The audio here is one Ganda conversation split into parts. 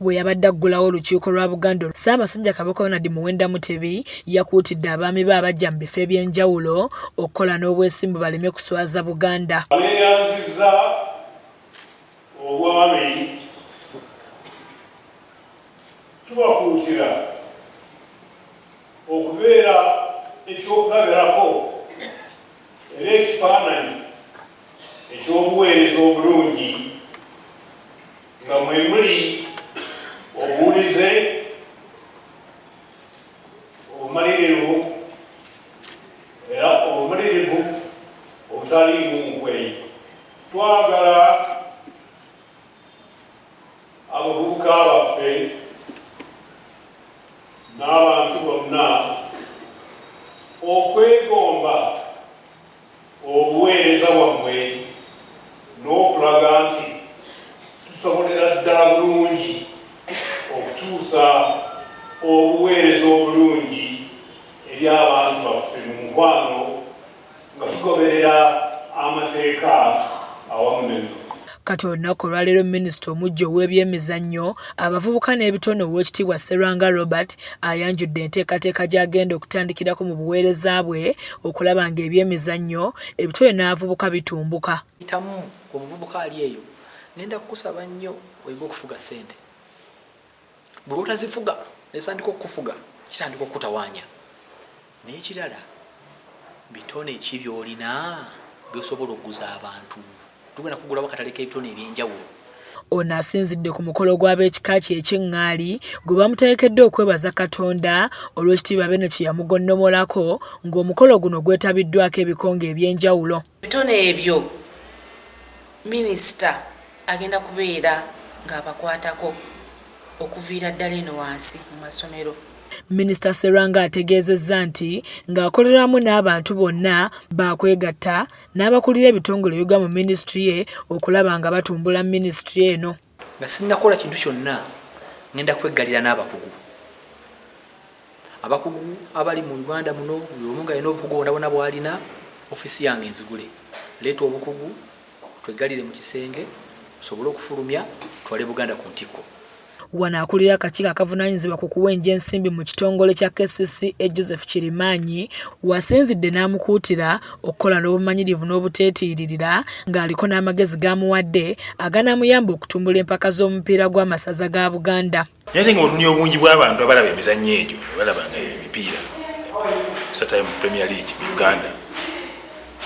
bwe yabadde aggulawo olukiiko lwa Buganda, Ssaabasajja Kabaka Ronald Muwenda Mutebi yakuutidde abaami be abajja mu bifo eby'enjawulo okukola n'obwesimbu baleme kuswaza Buganda. Neeyanzizza obwami tubakuutira okubeera ekyokulabirako era ekifaananyi ekyobuweereza obulungi nga mwe muli obuwulize obumalirivu era obumalirivu obutaliimu nkweyi. Twagala abavubuka baffe n'abantu bonna okwegomba obuweereza bwammwe n'okulaga nti tusobolera ddala bulungi okutuusa obuweereza obulungi eri abantu baffe mu mukwano nga tugoberera amateeka awamu n'ennono. Kati olunaku olwaleero Minisita omuggya ow'ebyemizannyo abavubuka n'ebitone Oweekitiibwa Sserwanga Robert ayanjudde enteekateeka gy'agenda okutandikirako mu buweereza bwe okulaba ng'ebyemizannyo ebitone n'abavubuka bitumbuka. Itamu omuvubuka ali eyo ngenda kukusaba nnyo oyige okufuga ssente. Bwe otazifuga nesandika okufuga kitandika okutawaanya. Naye ekirala bitone ki by'olina by'osobola okuguza abantu. Tugenda kugulawo akatale k'ebitone eby'enjawulo. Ono asinzidde ku mukolo gw'ab'ekika kye eky'eŋŋaali gwe bamuteekedde okwebaza Katonda olw'ekitiibwa Beene kye yamugonnomolako ng'omukolo guno gwetabiddwako ebikonge eby'enjawulo. Ebitone ebyo Minisita agenda kubeera ng'abakwatako okuviira ddala eno wansi mu masomero. Minisita Sserwanga ategeezezza nti ng'akoleramu n'abantu bonna baakwegatta n'abakulira ebitongole ebiga mu minisitule ye okulaba nga batumbula minisitule eno. Nga sinnakola kintu kyonna ngenda kweggalira n'abakugu. Abakugu abali mu Uganda muno buli omu nga alina obukugu bwonna bw'alina ofiisi yange nzigule. Leeta obukugu tweggalire mu kisenge tusobole okufulumya twale Buganda ku ntikko. Wano akulira akakiiko akavunaanyizibwa ku kuwenja ensimbi mu kitongole kya KCCA Joseph Kirimaanyi wasinzidde n'amukuutira okukola n'obumanyirivu n'obuteetiiririra ng'aliko n'amagezi g'amuwadde aganaamuyamba okutumbula empaka z'omupiira gw'amasaza ga Buganda. Naye nga otunuulira obungi bw'abantu abalaba emizannyo egyo balabanga emipiira satayo mu Premier League mu Uganda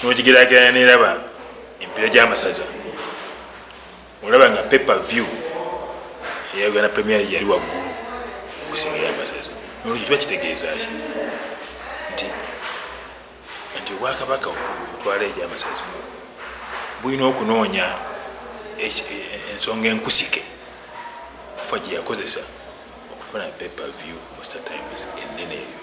n'okigeraageranya n'eraba emipiira gy'amasaza olaba nga pay-per-view Uganda Premier League yali waggulu okusinga y'amasaza. Olwo kiba kitegeeza ki nti Obwakabaka obutwala egy'amasaza bulina okunoonya ensonga enkusike FUFA gye yakozesa okufuna pay-per-view most times ennene eyo.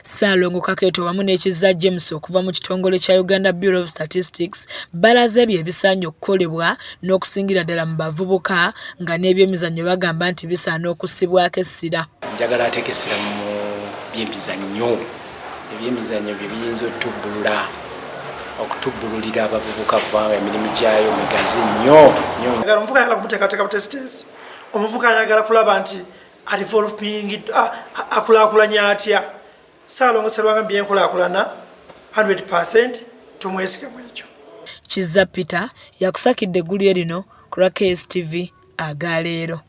Ssaalongo Kakeeto wamu n'ekizza James okuva mu kitongole kya Uganda Bureau of Statistics balaze bye ebisaanye okukolebwa n'okusingira ddala mu bavubuka nga n'ebyemizannyo bagamba nti bisaana okussibwako essira. Njagala ateeka essira mu byemizannyo. Ebyemizannyo bye biyinza okutubbululira abavubuka kubanga emirimu gyayo migazi nnyo. Omuvubuka ayagala kumuteekateeka butesitesi. Omuvubuka ayagala kulaba nti alivolving akulaakulanya atya. Ssaalongo Sserwanga byenkulaakulana 100% tumwesigamu ekyo. Kizza Peter yakusakidde eggulire lino ku KSTV agaleero.